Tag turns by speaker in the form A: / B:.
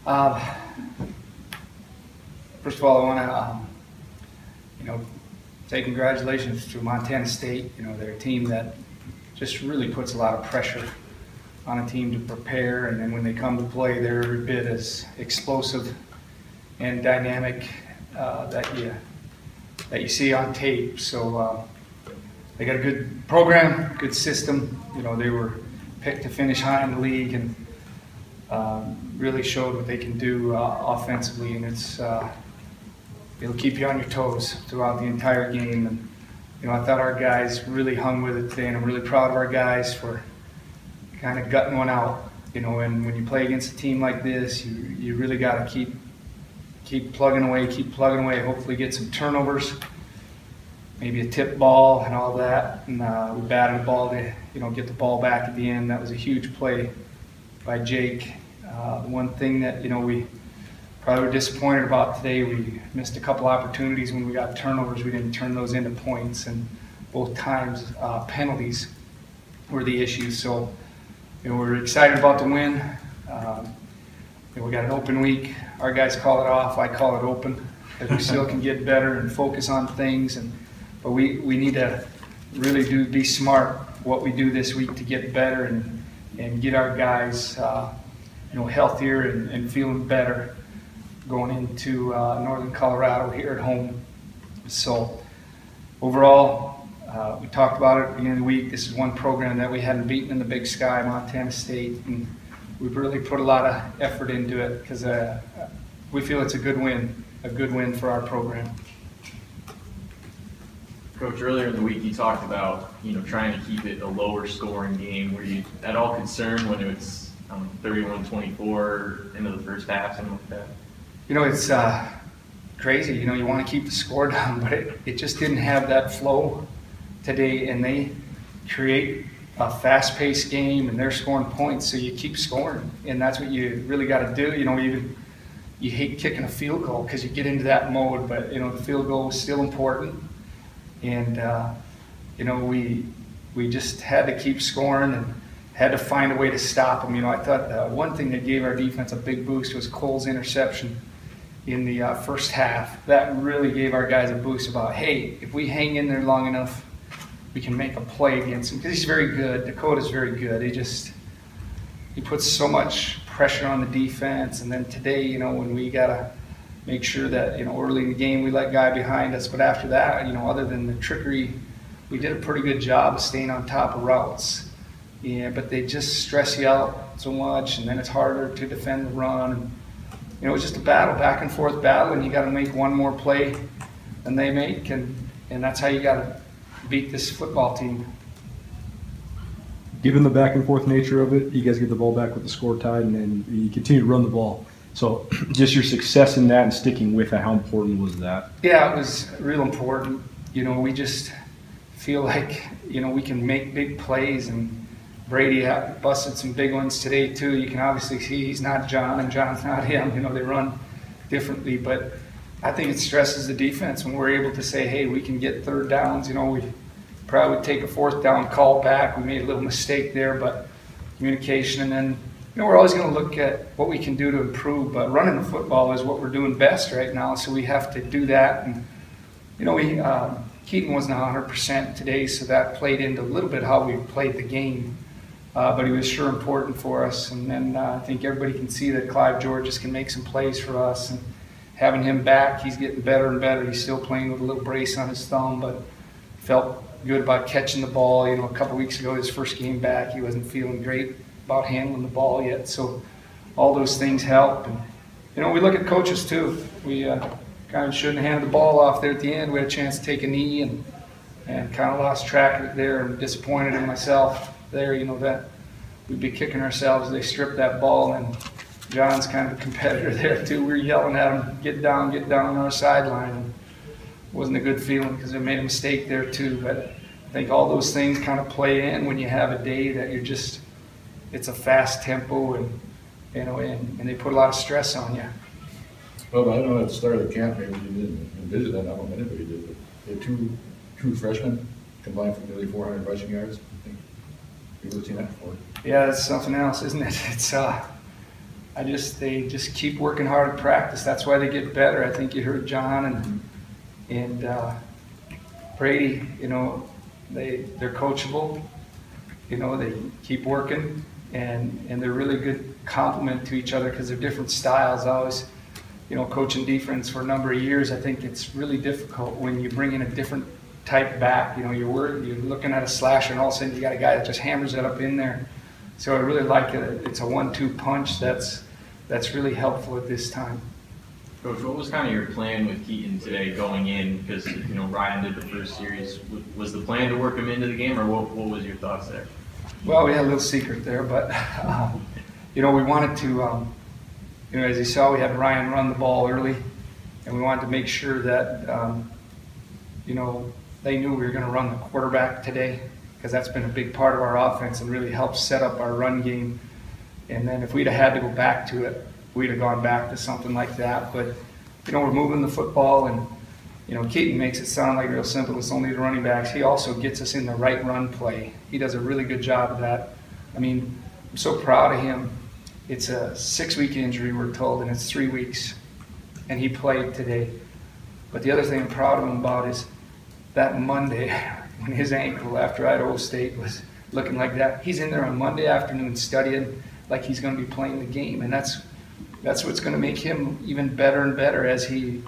A: Uh, First of all, I want to, say congratulations to Montana State. They're a team that just really puts a lot of pressure on a team to prepare, and then when they come to play, they're every bit as explosive and dynamic that you see on tape. So they got a good program, good system. They were picked to finish high in the league and really showed what they can do offensively, and it'll keep you on your toes throughout the entire game. And I thought our guys really hung with it today, and I'm really proud of our guys for kind of gutting one out. And when you play against a team like this, you really got to keep plugging away, hopefully get some turnovers, maybe a tip ball and all that. And we batted the ball to get the ball back at the end. That was a huge play by Jake. The one thing that we probably were disappointed about today, we missed a couple opportunities when we got turnovers. We didn't turn those into points, and both times penalties were the issue. So we're excited about the win. We got an open week. Our guys call it off. I call it open, because we still can get better and focus on things. But we need to really be smart what we do this week to get better and get our guys healthier and feeling better going into Northern Colorado here at home. So overall, we talked about it at the beginning of the week. This is one program that we hadn't beaten in the Big Sky, Montana State, and we've really put a lot of effort into it because we feel it's a good win for our program.
B: Coach, earlier in the week you talked about trying to keep it a lower scoring game. Were you at all concerned when it was 31-24 into the first half, something like that?
A: It's crazy. You want to keep the score down, but it just didn't have that flow today, and they create a fast-paced game, and they're scoring points, so you keep scoring, and that's what you really got to do. You hate kicking a field goal because you get into that mode, but the field goal is still important, and we just had to keep scoring and had to find a way to stop them. I thought one thing that gave our defense a big boost was Cole's interception in the first half. That really gave our guys a boost about, hey, if we hang in there long enough, we can make a play against him, because he's very good. Dakota's very good. He puts so much pressure on the defense, and then today, when we gotta make sure that early in the game we let guy behind us, but after that, other than the trickery, we did a pretty good job of staying on top of routes. Yeah, but they just stress you out so much, and then it's harder to defend the run. It was just a battle, back and forth battle, and you got to make one more play than they make, and that's how you got to beat this football team.
C: Given the back and forth nature of it, you guys get the ball back with the score tied, and you continue to run the ball. So just your success in that and sticking with it, how important was that?
A: Yeah, it was real important. We just feel like we can make big plays, and Brady busted some big ones today too. You can obviously see he's not John and John's not him. They run differently, but I think it stresses the defense when we're able to say, hey, we can get third downs. We probably would take a fourth down call back. We made a little mistake there, but communication, and then we're always going to look at what we can do to improve, but running the football is what we're doing best right now, so we have to do that. And Keaton wasn't 100% today, so that played into a little bit how we played the game. But he was sure important for us. And then I think everybody can see that Clive Georges can make some plays for us. And having him back, he's getting better and better. He's still playing with a little brace on his thumb, but felt good about catching the ball. A couple weeks ago, his first game back, he wasn't feeling great about handling the ball yet. So all those things help. And we look at coaches too. We kind of shouldn't have handed the ball off there at the end. We had a chance to take a knee and kind of lost track of it there, and disappointed in myself there, that we'd be kicking ourselves. They stripped that ball, and John's kind of a competitor there too. We were yelling at him, get down on our sideline. And it wasn't a good feeling because they made a mistake there too. But I think all those things kind of play in when you have a day that it's a fast tempo, and and they put a lot of stress on you.
D: Well, I don't know at the start of the camp, maybe you didn't envision that, I don't know if anybody did, but they had two true freshmen combined for nearly 400 rushing yards. I think we've never seen that before.
A: Yeah, that's something else, isn't it? It's they just keep working hard at practice. That's why they get better. I think you heard John and Brady, you know, they're coachable. You know, they keep working, and they're really good complement to each other because they're different styles. I always, you know, coaching defense for a number of years, I think it's really difficult when you bring in a different type back. You know, you're looking at a slasher, and all of a sudden you got a guy that just hammers it up in there. So I really like it. It's a 1-2 punch that's really helpful at this time.
B: Coach, what was kind of your plan with Keaton today going in? Because, you know, Ryan did the first series. Was the plan to work him into the game, or what was your thoughts there?
A: Well, we had a little secret there, but, you know, we wanted to, you know, as you saw, we had Ryan run the ball early, and we wanted to make sure that, you know, they knew we were going to run the quarterback today, because that's been a big part of our offense and really helped set up our run game. And then if we'd have had to go back to it, we'd have gone back to something like that. But, you know, we're moving the football, and, you know, Keaton makes it sound like real simple. It's only the running backs. He also gets us in the right run play. He does a really good job of that. I mean, I'm so proud of him. It's a 6-week injury, we're told, and it's 3 weeks. And he played today. But the other thing I'm proud of him about is that Monday, when his ankle after Idaho State was looking like that, he's in there on Monday afternoon studying like he's going to be playing the game. And that's what's going to make him even better and better as he